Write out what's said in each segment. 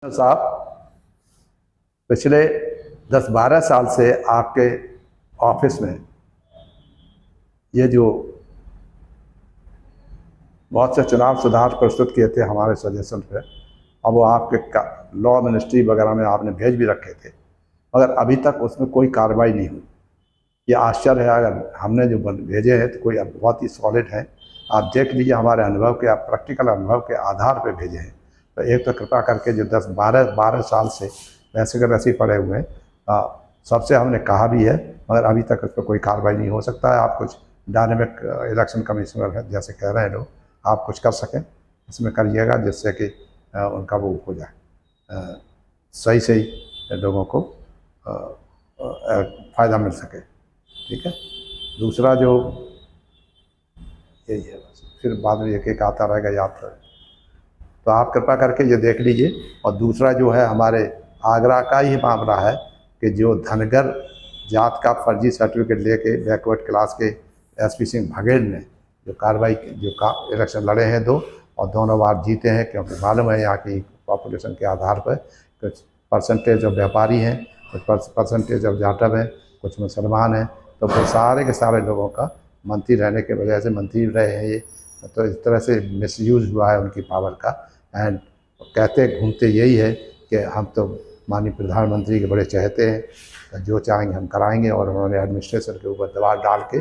साहब, पिछले 10-12 साल से आपके ऑफिस में ये जो बहुत से चुनाव सुधार प्रस्तुत किए थे हमारे सजेशन पे, अब वो आपके लॉ मिनिस्ट्री वगैरह में आपने भेज भी रखे थे, मगर अभी तक उसमें कोई कार्रवाई नहीं हुई। ये आश्चर्य है। अगर हमने जो भेजे हैं तो कोई बहुत ही सॉलिड है। आप देख लीजिए, हमारे अनुभव के, आप प्रैक्टिकल अनुभव के आधार पर भेजे हैं। तो एक तो कृपा करके जो 10-12 साल से वैसे के वैसे ही पड़े हुए हैं, सबसे हमने कहा भी है, मगर अभी तक उस पर कोई कार्रवाई नहीं हो सकता है। आप कुछ डायनेमिक इलेक्शन कमिश्नर है जैसे कह रहे हैं लोग, आप कुछ कर सकें इसमें करिएगा, जिससे कि उनका वो हो जाए, सही सही लोगों को फ़ायदा मिल सके। ठीक है। दूसरा जो यही है, बस फिर बाद में एक एक आता रहेगा याद रहे। तो आप कृपा करके ये देख लीजिए। और दूसरा जो है, हमारे आगरा का ही मामला है कि जो धनगर जात का फर्जी सर्टिफिकेट लेके बैकवर्ड क्लास के एसपी सिंह बघेल ने जो कार्रवाई इलेक्शन लड़े हैं दो, और दोनों बार जीते हैं, क्योंकि मालूम है यहाँ की पॉपुलेशन के आधार पर कुछ परसेंटेज ऑफ व्यापारी हैं, कुछ परसेंटेज ऑफ जाटव हैं, कुछ मुसलमान हैं। तो वो सारे के सारे लोगों का मंत्री रहने के वजह से मंत्री रहे हैं ये, तो इस तरह से मिसयूज हुआ है उनकी पावर का। एंड कहते घूमते यही है कि हम तो माननीय प्रधानमंत्री के बड़े चहेते हैं, तो जो चाहेंगे हम कराएंगे। और उन्होंने एडमिनिस्ट्रेशन के ऊपर दबाव डाल के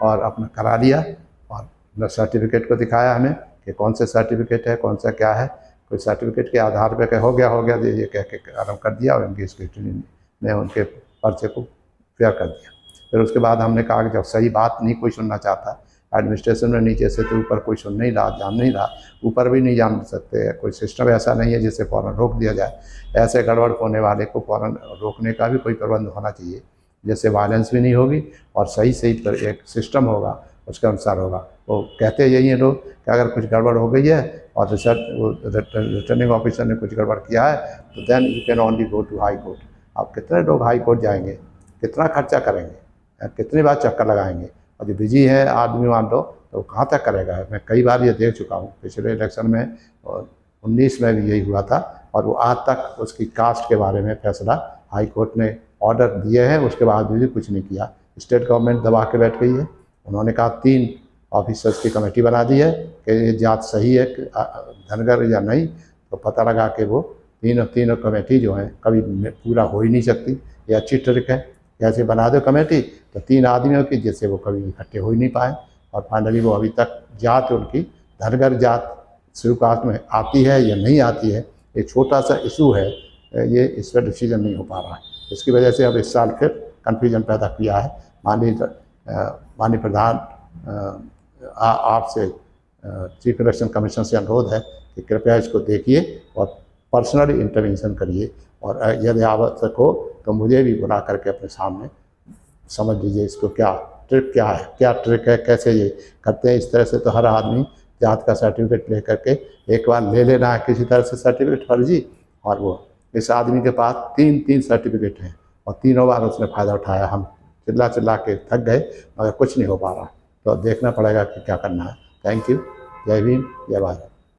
और अपना करा लिया, और सर्टिफिकेट को दिखाया हमें कि कौन से सर्टिफिकेट है, कौन सा क्या है। कोई सर्टिफिकेट के आधार पर हो गया ये कह के आरम्भ कर दिया, और उनकी सेक्रेटरी ने उनके पर्चे को फेयर कर दिया। फिर उसके बाद हमने कहा कि जब सही बात नहीं कोई सुनना चाहता, एडमिनिस्ट्रेशन में नीचे से तो ऊपर कोई सुन नहीं रहा, जान नहीं रहा, ऊपर भी नहीं जान सकते, कोई सिस्टम ऐसा नहीं है जिससे फ़ौरन रोक दिया जाए। ऐसे गड़बड़ होने वाले को फ़ौरन रोकने का भी कोई प्रबंध होना चाहिए, जिससे वायलेंस भी नहीं होगी और सही सही पर एक सिस्टम होगा, उसके अनुसार होगा। वो कहते यही हैं लोग कि अगर कुछ गड़बड़ हो गई है और रिटर्निंग ऑफिसर ने कुछ गड़बड़ किया है, तो then you can only go to high court. अब कितने लोग हाई कोर्ट जाएंगे, कितना खर्चा करेंगे, कितनी बार चक्कर लगाएंगे। और जो बिजी है आदमी मान लो, तो कहाँ तक करेगा। मैं कई बार ये देख चुका हूँ, पिछले इलेक्शन में 19 में भी यही हुआ था, और वो आज तक उसकी कास्ट के बारे में फैसला हाई कोर्ट ने ऑर्डर दिए हैं, उसके बाद भी कुछ नहीं किया। स्टेट गवर्नमेंट दबा के बैठ गई है। उन्होंने कहा 3 ऑफिसर्स की कमेटी बना दी है कि ये जात सही है धनगर या नहीं, तो पता लगा कि वो तीनों कमेटी जो हैं कभी पूरा हो ही नहीं सकती। ये अच्छी ट्रिक है, कैसे बना दो कमेटी तो 3 आदमियों की, जिससे वो कभी इकट्ठे हो ही नहीं पाए। और फाइनली वो अभी तक जात उनकी धनगर जात शेड्यूल कास्ट में आती है या नहीं आती है, ये छोटा सा इशू है, ये इस पर डिसीजन नहीं हो पा रहा है। इसकी वजह से अब इस साल फिर कन्फ्यूजन पैदा किया है। माननीय प्रधान आपसे चीफ इलेक्शन कमीशन से अनुरोध है कि कृपया इसको देखिए और पर्सनली इंटरवेंशन करिए, और यदि आवश्यक हो तो मुझे भी बुला करके अपने सामने समझ लीजिए इसको क्या ट्रिक है, कैसे ये करते हैं। इस तरह से तो हर आदमी जात का सर्टिफिकेट ले करके एक बार ले लेना है किसी तरह से सर्टिफिकेट फर्जी, और वो इस आदमी के पास 3 सर्टिफिकेट हैं और तीनों बार उसने फ़ायदा उठाया। हम चिल्ला के थक गए, मगर कुछ नहीं हो पा रहा। तो देखना पड़ेगा कि क्या करना है। Thank you. जय भीम, जय भारत।